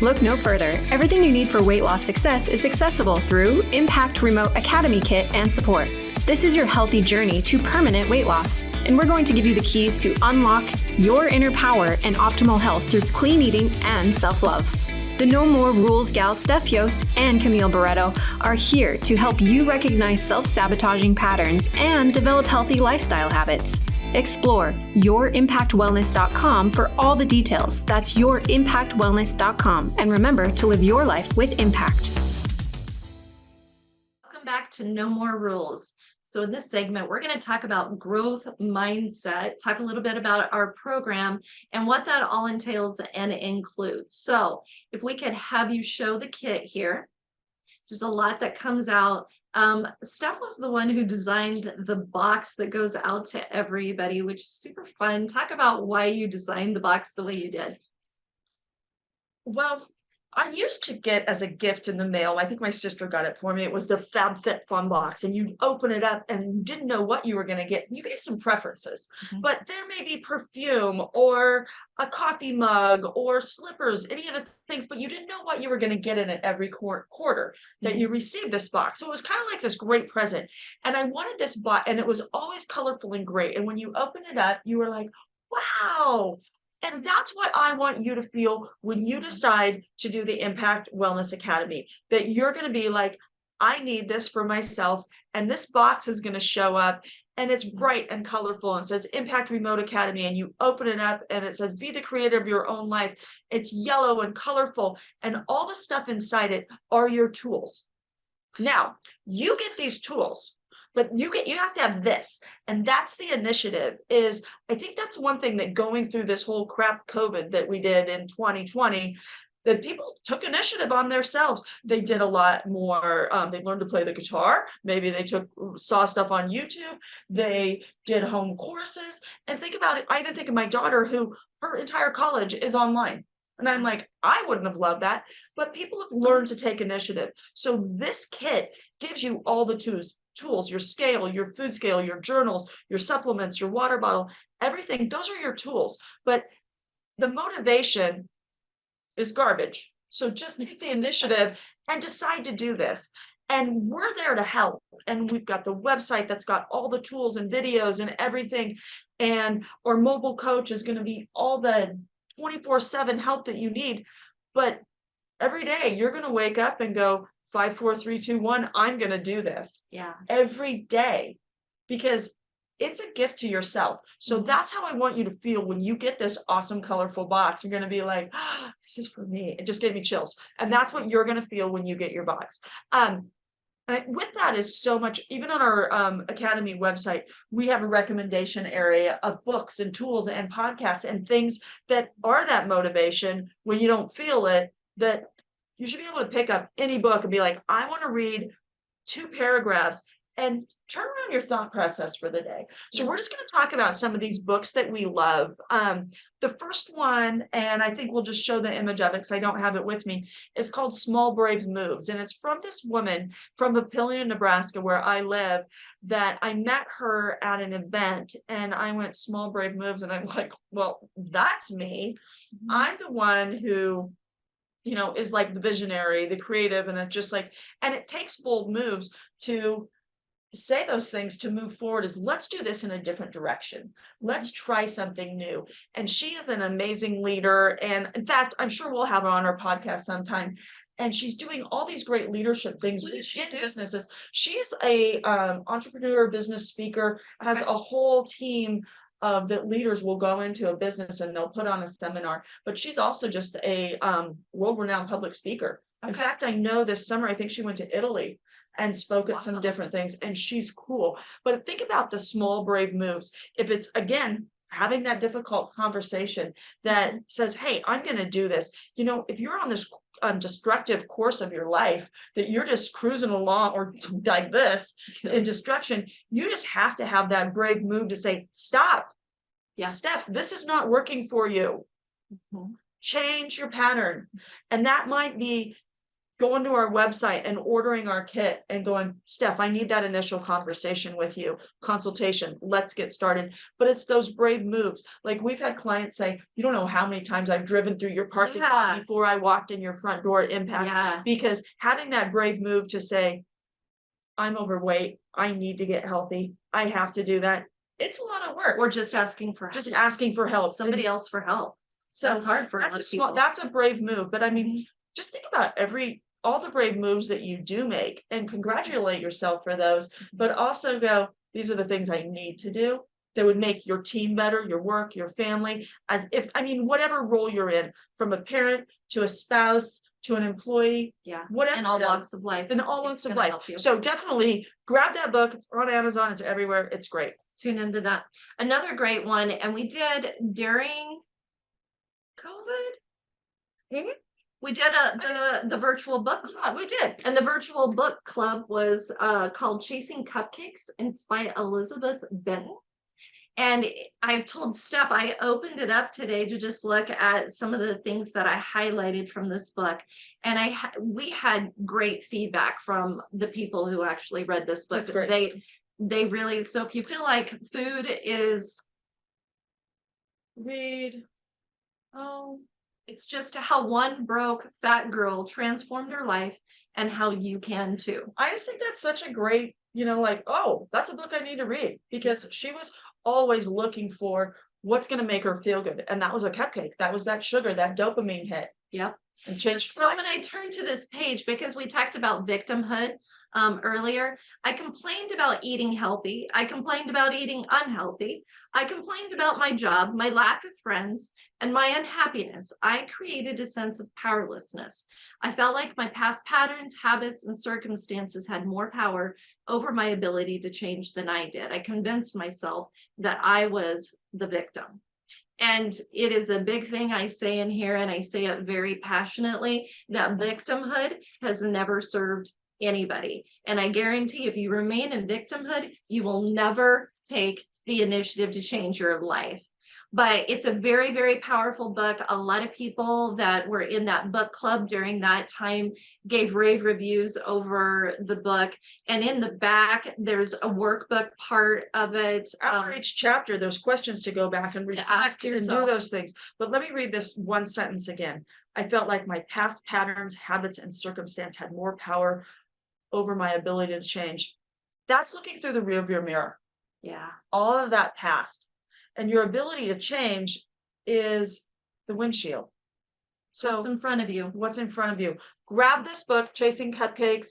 Look no further. Everything you need for weight loss success is accessible through Impact Remote Academy Kit and support. This is your healthy journey to permanent weight loss, and we're going to give you the keys to unlock your inner power and optimal health through clean eating and self-love. The No More Rules gal Steph Yost and Camille Barreto are here to help you recognize self-sabotaging patterns and develop healthy lifestyle habits. Explore yourimpactwellness.com for all the details. That's yourimpactwellness.com. And remember to live your life with impact. Welcome back to No More Rules. So in this segment, we're going to talk about growth mindset, talk a little bit about our program and what that all entails and includes. So if we could have you show the kit here, there's a lot that comes out. Steph was the one who designed the box that goes out to everybody, which is super fun. Talk about why you designed the box the way you did. Well, I used to get as a gift in the mail, I think my sister got it for me. It was the FabFitFun box, and you'd open it up and you didn't know what you were going to get. You gave some preferences, but there may be perfume or a coffee mug or slippers, any of the things, but you didn't know what you were going to get in it every quarter that you received this box. So it was kind of like this great present. And I wanted this box, and it was always colorful and great. And when you open it up, you were like, wow. And that's what I want you to feel when you decide to do the Impact Wellness Academy, that you're going to be like, I need this for myself. And this box is going to show up and it's bright and colorful and says Impact Remote Academy. And you open it up and it says, be the creator of your own life. It's yellow and colorful. And all the stuff inside it are your tools. Now, you get these tools. But you have to have this. And that's the initiative. Is I think that's one thing that going through this whole crap COVID that we did in 2020, that people took initiative on themselves. They did a lot more. They learned to play the guitar. Maybe they saw stuff on YouTube. They did home courses. And think about it. I even think of my daughter, who her entire college is online. And I'm like, I wouldn't have loved that. But people have learned to take initiative. So this kit gives you all the tools, your scale, your food scale, your journals, your supplements, your water bottle, everything. Those are your tools. But the motivation is garbage. So just take the initiative and decide to do this. And we're there to help. And we've got the website that's got all the tools and videos and everything. And our mobile coach is going to be all the 24/7 help that you need. But every day you're going to wake up and go, 5, 4, 3, 2, 1, I'm going to do this. Yeah. Every day, because it's a gift to yourself. So that's how I want you to feel when you get this awesome, colorful box. You're going to be like, oh, this is for me. It just gave me chills. And that's what you're going to feel when you get your box. And with that is so much, even on our Academy website, we have a recommendation area of books and tools and podcasts and things that are that motivation when you don't feel it, that you should be able to pick up any book and be like, I want to read 2 paragraphs and turn around your thought process for the day. So we're just going to talk about some of these books that we love. The first one, and I think we'll just show the image of it because I don't have it with me, is called Small Brave Moves. And it's from this woman from Papillion, Nebraska, where I live, that I met her at an event and I went, Small Brave Moves. And I'm like, well, that's me. I'm the one who, you know, is like the visionary, the creative, and it's just like, and it takes bold moves to say those things, to move forward, is let's do this in a different direction. Let's try something new. And she is an amazing leader. And in fact, I'm sure we'll have her on our podcast sometime. And she's doing all these great leadership things in businesses. She is a entrepreneur, business speaker, has a whole team of that leaders will go into a business and they'll put on a seminar, but she's also just a world-renowned public speaker. In Okay. fact, I know this summer, I think she went to Italy and spoke at some Wow. different things, and she's cool. But think about the small, brave moves. If it's, again, having that difficult conversation that says, hey, I'm going to do this. You know, if you're on this destructive course of your life, that you're just cruising along or like this in destruction, you just have to have that brave move to say, stop. Yeah. Steph, this is not working for you. Mhm. Change your pattern. And that might be going to our website and ordering our kit and going, Steph, I need that initial conversation with you, consultation, let's get started. But it's those brave moves. Like we've had clients say, you don't know how many times I've driven through your parking lot Yeah. before I walked in your front door at Impact. Yeah. Because having that brave move to say, I'm overweight, I need to get healthy, I have to do that. It's a lot of work. Or just asking for Just asking for help. somebody else for help. So That's hard for a lot that's of people. that's a brave move. But I mean, just think about all the brave moves that you do make and congratulate yourself for those, but also go, these are the things I need to do that would make your team better, your work, your family, as if, I mean, whatever role you're in, from a parent to a spouse to an employee, Yeah. whatever. In all it is, walks of life. in all it's walks of gonna life. help you. So definitely grab that book. It's on Amazon, it's everywhere. It's great. Tune into that. Another great one, and we did during COVID. Mhm. We did the virtual book Yeah, club. we did. And the virtual book club was called Chasing Cupcakes, and it's by Elizabeth Benton. And I told Steph, I opened it up today to just look at some of the things that I highlighted from this book. And we had great feedback from the people who actually read this book. That's great. They really, so if you feel like food is, Read. Oh, it's just how one broke fat girl transformed her life and how you can too. I just think that's such a great, like, oh, that's a book I need to read, because she was always looking for what's going to make her feel good. And that was a cupcake. That was that sugar, that dopamine hit, Yep. and changed. So when I turned to this page, because we talked about victimhood earlier, I complained about eating healthy. I complained about eating unhealthy. I complained about my job, my lack of friends, and my unhappiness. I created a sense of powerlessness. I felt like my past patterns, habits, and circumstances had more power over my ability to change than I did. I convinced myself that I was the victim. And it is a big thing I say in here, and I say it very passionately, that victimhood has never served anybody. And I guarantee if you remain in victimhood, you will never take the initiative to change your life. But it's a very, very powerful book. A lot of people that were in that book club during that time gave rave reviews over the book. And in the back, there's a workbook part of it. After each chapter, there's questions to go back and reflect and do yourself. those things. But let me read this one sentence again. I felt like my past patterns, habits, and circumstance had more power over my ability to change. That's looking through the rearview mirror. Yeah. All of that past. And your ability to change is the windshield. So What's in front of you? what's in front of you? Grab this book, Chasing Cupcakes.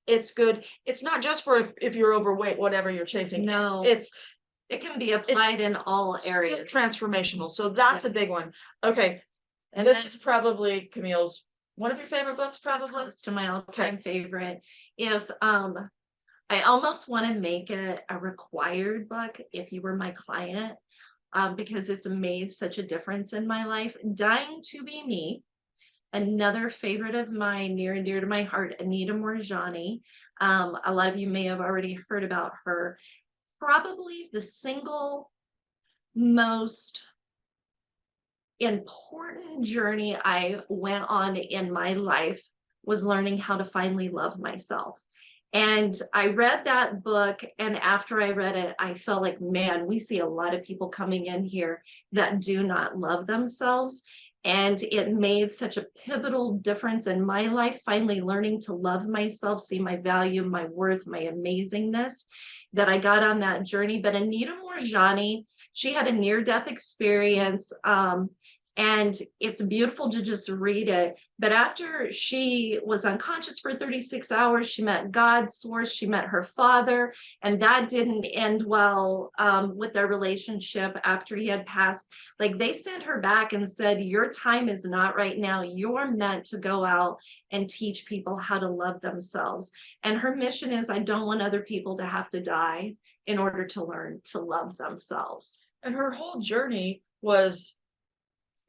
It's good. It's not just for if you're overweight, whatever you're chasing. No. It's It can be applied in all areas. transformational. So that's a big one. Okay. And This then- is probably Camille's one of your favorite books, That's probably. close to my all-time favorite. If I almost want to make it a required book if you were my client, because it's made such a difference in my life. Dying to Be Me, another favorite of mine, near and dear to my heart, Anita Moorjani. A lot of you may have already heard about her. Probably the single most important journey I went on in my life was learning how to finally love myself. And I read that book, and after I read it, I felt like, man, we see a lot of people coming in here that do not love themselves. And it made such a pivotal difference in my life, finally learning to love myself, see my value, my worth, my amazingness, that I got on that journey. But Anita Moorjani, she had a near-death experience. And it's beautiful to just read it. But after she was unconscious for 36 hours, she met God's source, she met her father, and that didn't end well with their relationship after he had passed. Like, they sent her back and said, your time is not right now. You're meant to go out and teach people how to love themselves. And her mission is, I don't want other people to have to die in order to learn to love themselves. And her whole journey was,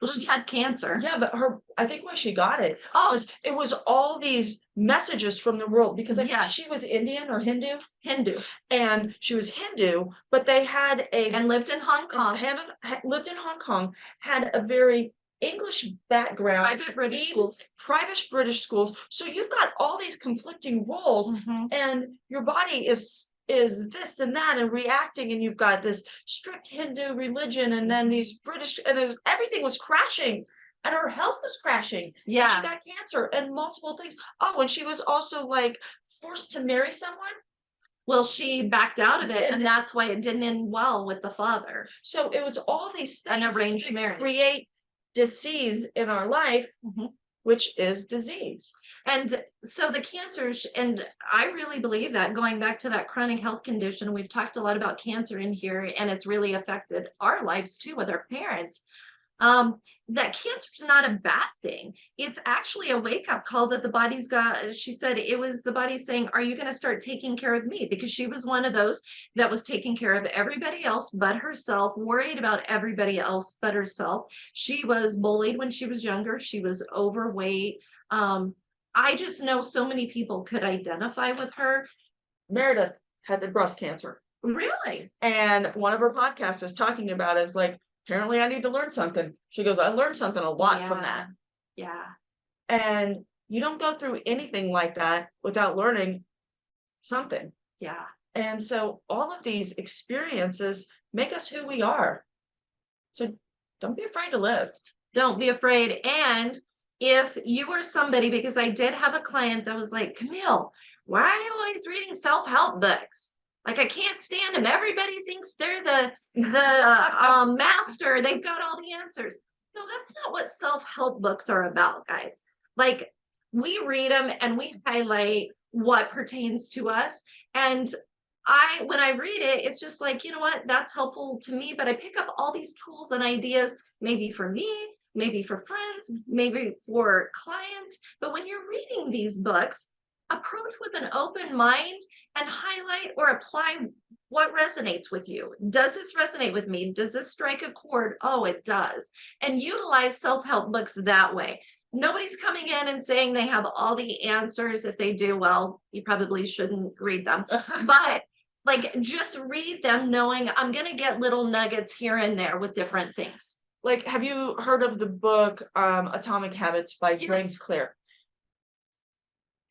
Well, she had cancer. yeah, but I think when she got it, Oh, it was all these messages from the world, because I think Yes. she was Indian or Hindu, Hindu, and she was Hindu, but they had and lived in Hong Kong, lived in Hong Kong, had a very English background, private British even schools. private British schools. So you've got all these conflicting roles, and your body is this and that and reacting, and you've got this strict Hindu religion, and then these British, and everything was crashing, and her health was crashing. And she Yeah. got cancer and multiple things. Oh, and she was also like forced to marry someone. Well, she backed out of it, and that's why it didn't end well with the father. So it was all these An things arranged that marriage. create disease in our life, which is disease. And so the cancers, and I really believe that, going back to that chronic health condition, we've talked a lot about cancer in here, and it's really affected our lives too with our parents. That cancer is not a bad thing. It's actually a wake-up call that the body's got. She said it was the body saying, are you going to start taking care of me? Because she was one of those that was taking care of everybody else but herself, worried about everybody else but herself. She was bullied when she was younger. She was overweight. I just know so many people could identify with her. Meredith had the breast cancer, Really? and one of her podcasts is talking about it, is like, apparently I need to learn something. She goes, I learned something a lot from that. Yeah. And you don't go through anything like that without learning something. Yeah. And so all of these experiences make us who we are. So don't be afraid to live. Don't be afraid. And if you are somebody, because I did have a client that was like, Camille, why are you always reading self-help books? Like, I can't stand them. Everybody thinks they're the master. They've got all the answers. No, that's not what self-help books are about, guys. Like, we read them and we highlight what pertains to us. And when I read it, it's just like, you know what, that's helpful to me, but I pick up all these tools and ideas, maybe for me, maybe for friends, maybe for clients. But when you're reading these books, approach with an open mind and highlight or apply what resonates with you. Does this resonate with me? Does this strike a chord? Oh, it does. And utilize self-help books that way. Nobody's coming in and saying they have all the answers. If they do, well, you probably shouldn't read them. But like, just read them knowing I'm going to get little nuggets here and there with different things. Like, have you heard of the book Atomic Habits by James Clear?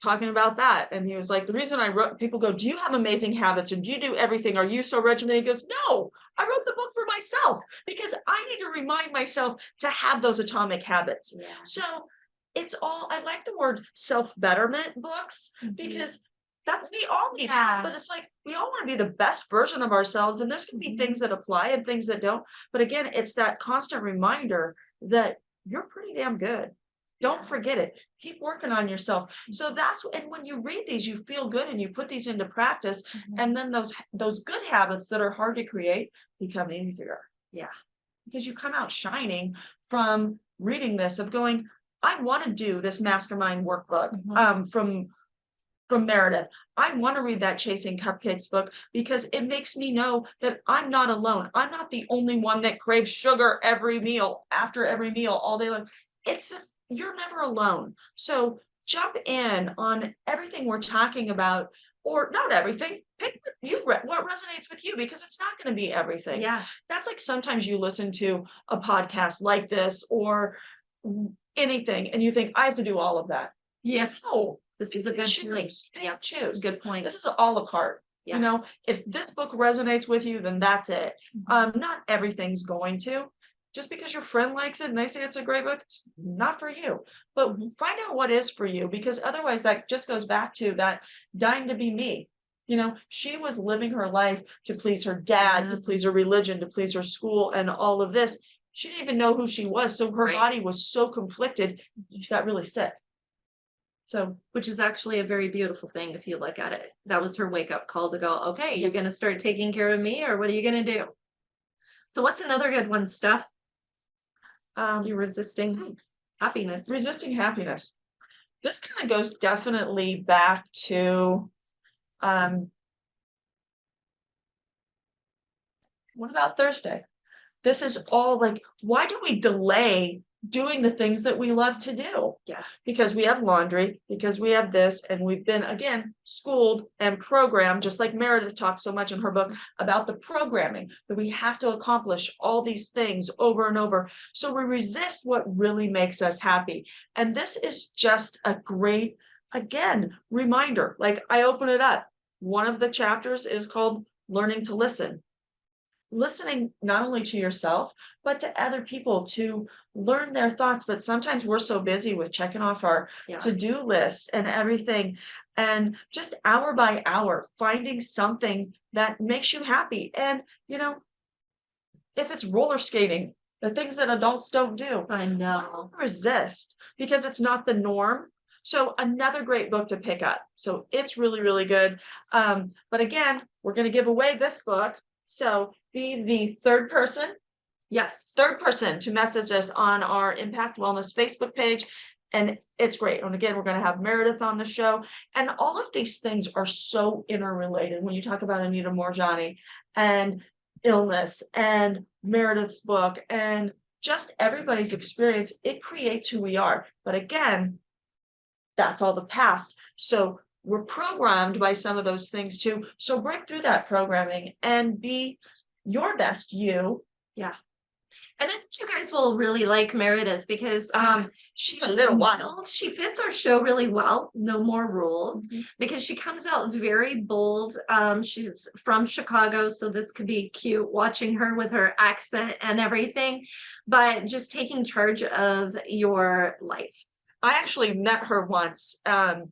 Talking about that, and he was like, the reason I wrote, people go, do you have amazing habits and do you do everything, are you so regimented? He goes, no, I wrote the book for myself because I need to remind myself to have those atomic habits. So it's all, I like the word self-betterment books, because that's, we all need help, but it's like, we all want to be the best version of ourselves, and there's going to be things that apply and things that don't. But again, it's that constant reminder that you're pretty damn good. Don't forget it. Keep working on yourself. So that's, and when you read these, you feel good and you put these into practice, and then those good habits that are hard to create become easier. Yeah. Because you come out shining from reading this, of going, I want to do this mastermind workbook from Meredith. I want to read that Chasing Cupcakes book, because it makes me know that I'm not alone. I'm not the only one that craves sugar every meal, after every meal, all day long. It's just, you're never alone. So jump in on everything we're talking about, or not everything. Pick what resonates with you, because it's not going to be everything. Yeah. That's like, sometimes you listen to a podcast like this or anything and you think, I have to do all of that. Yeah. No, This is a good point. Yeah, choose. Good point. This is a la carte. Yeah. You know, if this book resonates with you, then that's it. Not everything's going to. Just because your friend likes it and they say it's a great book, it's not for you. But find out what is for you, because otherwise that just goes back to that dying to be me. You know, she was living her life to please her dad, to please her religion, to please her school, and all of this. She didn't even know who she was. So her Right. body was so conflicted, she got really sick. So Which is actually a very beautiful thing if you look at it. That was her wake up call to go, okay, you're going to start taking care of me, or what are you going to do? So what's another good one, Steph? You're resisting happiness. resisting happiness. This kind of goes definitely back to what about Thursday? This is all like, why do we delay doing the things that we love to do? Yeah. Because we have laundry, because we have this, and we've been, again, schooled and programmed, just like Meredith talks so much in her book about the programming, that we have to accomplish all these things over and over. So we resist what really makes us happy. And this is just a great, again, reminder. Like, I open it up. One of the chapters is called Learning to Listen. Listening not only to yourself, but to other people to learn their thoughts. But sometimes we're so busy with checking off our to-do list and everything. And just hour by hour, finding something that makes you happy. And, if it's roller skating, the things that adults don't do, I know. resist, because it's not the norm. So another great book to pick up. So it's really, really good. But again, we're going to give away this book. So be the third person to message us on our Impact Wellness Facebook page. And it's great. And again, we're going to have Meredith on the show. And all of these things are so interrelated. When you talk about Anita Morjani and illness and Meredith's book and just everybody's experience, it creates who we are. But again, that's all the past. So we're programmed by some of those things too. So break through that programming and be your best you. Yeah. And I think you guys will really like Meredith because she's a little wild. She fits our show really well. No More Rules, because she comes out very bold. She's from Chicago, so this could be cute watching her with her accent and everything, but just taking charge of your life. I actually met her once, and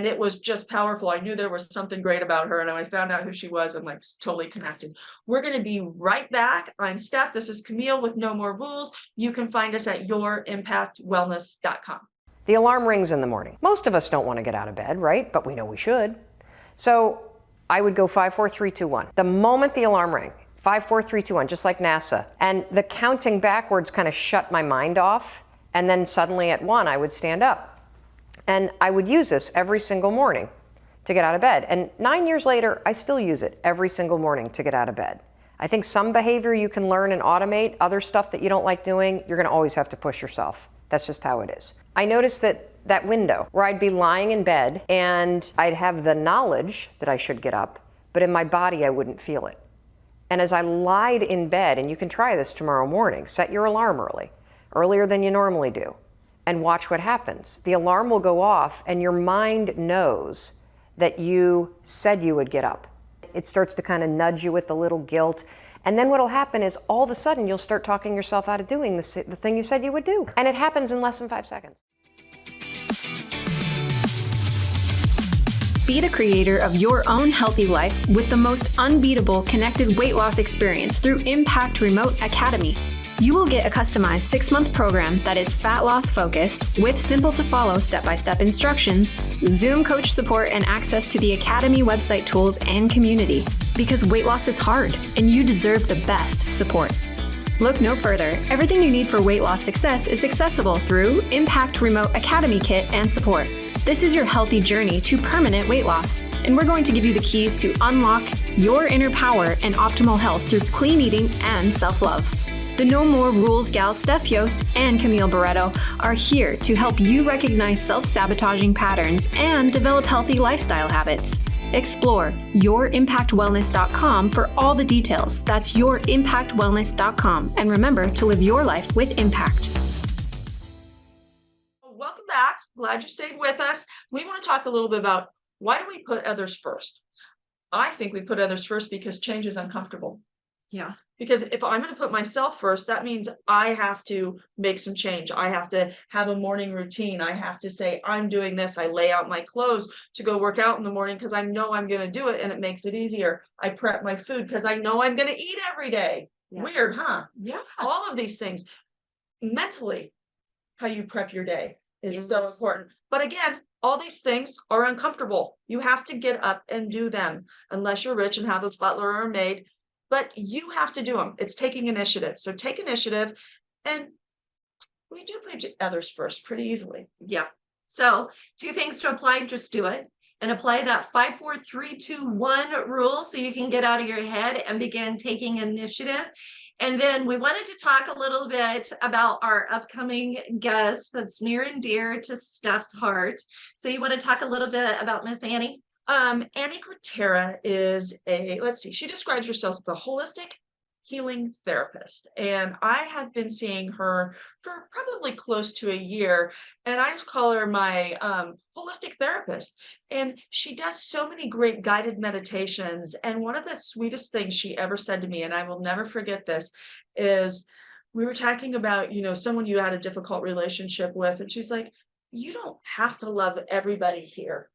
it was just powerful. I knew there was something great about her, and when I found out who she was, I'm like totally connected. We're going to be right back. I'm Steph. This is Camille with No More Rules. You can find us at yourimpactwellness.com. The alarm rings in the morning. Most of us don't want to get out of bed, right? But we know we should. So I would go 5, 4, 3, 2, 1. The moment the alarm rang, 5, 4, 3, 2, 1, just like NASA. And the counting backwards kind of shut my mind off. And then suddenly at 1, I would stand up. And I would use this every single morning to get out of bed. And 9 years later, I still use it every single morning to get out of bed. I think some behavior you can learn and automate. Other stuff that you don't like doing, you're going to always have to push yourself. That's just how it is. I noticed that window where I'd be lying in bed and I'd have the knowledge that I should get up, but in my body, I wouldn't feel it. And as I lied in bed, and you can try this tomorrow morning, set your alarm earlier than you normally do, and watch what happens. The alarm will go off and your mind knows that you said you would get up. It starts to kind of nudge you with a little guilt. And then what'll happen is all of a sudden you'll start talking yourself out of doing the thing you said you would do. And it happens in less than 5 seconds. Be the creator of your own healthy life with the most unbeatable connected weight loss experience through Impact Remote Academy. You will get a customized 6-month program that is fat loss focused with simple to follow step-by-step instructions, Zoom coach support, and access to the Academy website tools and community. Because weight loss is hard and you deserve the best support. Look no further. Everything you need for weight loss success is accessible through Impact Remote Academy Kit and support. This is your healthy journey to permanent weight loss, and we're going to give you the keys to unlock your inner power and optimal health through clean eating and self-love. The No More Rules gals Steph Yost and Camille Barreto are here to help you recognize self-sabotaging patterns and develop healthy lifestyle habits. Explore yourimpactwellness.com for all the details. That's yourimpactwellness.com. And remember to live your life with impact. Welcome back. Glad you stayed with us. We want to talk a little bit about why do we put others first? I think we put others first because change is uncomfortable. Yeah. Because if I'm going to put myself first, that means I have to make some change. I have to have a morning routine. I have to say, I'm doing this. I lay out my clothes to go work out in the morning because I know I'm going to do it and it makes it easier. I prep my food because I know I'm going to eat every day. Yeah. Weird, huh? Yeah. All of these things, mentally, how you prep your day is so Yes. important. But again, all these things are uncomfortable. You have to get up and do them unless you're rich and have a butler or a maid, but you have to do them. It's taking initiative. So take initiative, and we do put others first pretty easily. Yeah. So 2 things to apply, just do it. And apply that 5, 4, 3, 2, 1 rule so you can get out of your head and begin taking initiative. And then we wanted to talk a little bit about our upcoming guest that's near and dear to Steph's heart. So you want to talk a little bit about Miss Annie? Annie Gutera is she describes herself as a holistic healing therapist. And I have been seeing her for probably close to a year. And I just call her my holistic therapist. And she does so many great guided meditations. And one of the sweetest things she ever said to me, and I will never forget this, is we were talking about, someone you had a difficult relationship with. And she's like, you don't have to love everybody here.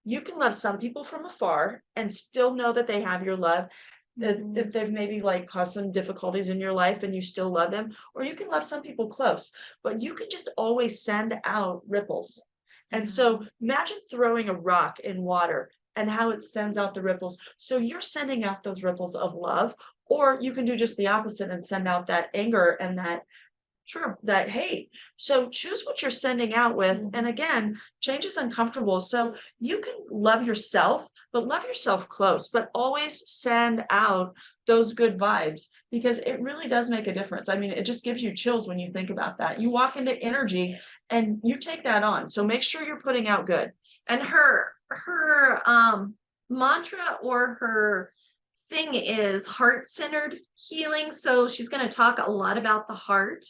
You can love some people from afar and still know that they have your love. If they've maybe caused some difficulties in your life and you still love them, or you can love some people close, but you can just always send out ripples. And so imagine throwing a rock in water and how it sends out the ripples. So you're sending out those ripples of love, or you can do just the opposite and send out that anger and that hate. So choose what you're sending out with. And again, change is uncomfortable. So you can love yourself, but love yourself close, but always send out those good vibes, because it really does make a difference. I mean, it just gives you chills when you think about that. You walk into energy and you take that on. So make sure you're putting out good. And her mantra or her thing is heart-centered healing. So she's going to talk a lot about the heart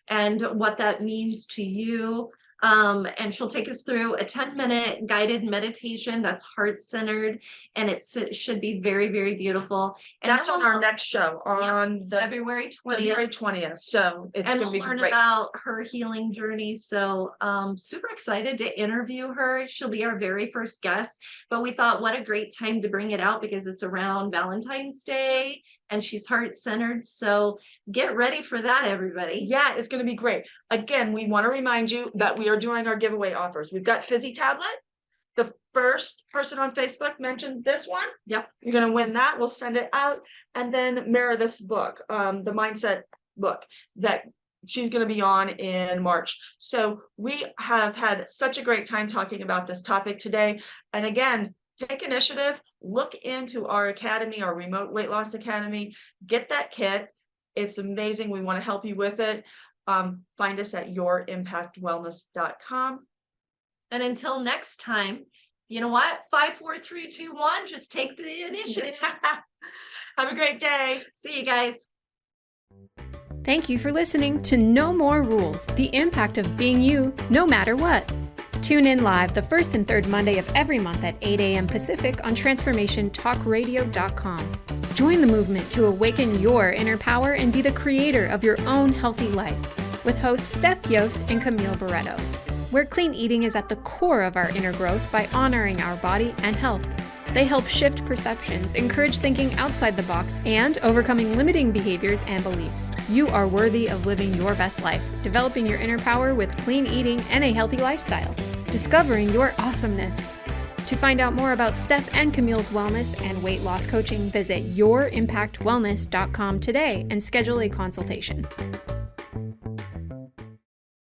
and what that means to you. And she'll take us through a 10-minute guided meditation that's heart-centered, and it should be very, very beautiful. And that's on our next show on the February 20th. February 20th. So it's going to be learn great. about her healing journey. So super excited to interview her. She'll be our very first guest, but we thought what a great time to bring it out because it's around Valentine's Day and she's heart-centered. So get ready for that, everybody. Yeah, it's going to be great. Again, we want to remind you that we are doing our giveaway offers. We've got Fizzy Tablet. The first person on Facebook mentioned this one. Yep. You're going to win that. We'll send it out. And then mirror this book, the mindset book that she's going to be on in March. So we have had such a great time talking about this topic today. And again, take initiative, look into our academy, our remote weight loss academy, get that kit. It's amazing. We want to help you with it. Find us at yourimpactwellness.com. And until next time, you know what? 5, 4, 3, 2, 1. Just take the initiative. Have a great day. See you guys. Thank you for listening to No More Rules, the impact of being you, no matter what. Tune in live the first and third Monday of every month at 8 a.m. Pacific on TransformationTalkRadio.com. Join the movement to awaken your inner power and be the creator of your own healthy life with hosts Steph Yost and Camille Barreto, where clean eating is at the core of our inner growth by honoring our body and health. They help shift perceptions, encourage thinking outside the box, and overcoming limiting behaviors and beliefs. You are worthy of living your best life, developing your inner power with clean eating and a healthy lifestyle, discovering your awesomeness. To find out more about Steph and Camille's wellness and weight loss coaching, visit yourimpactwellness.com today and schedule a consultation.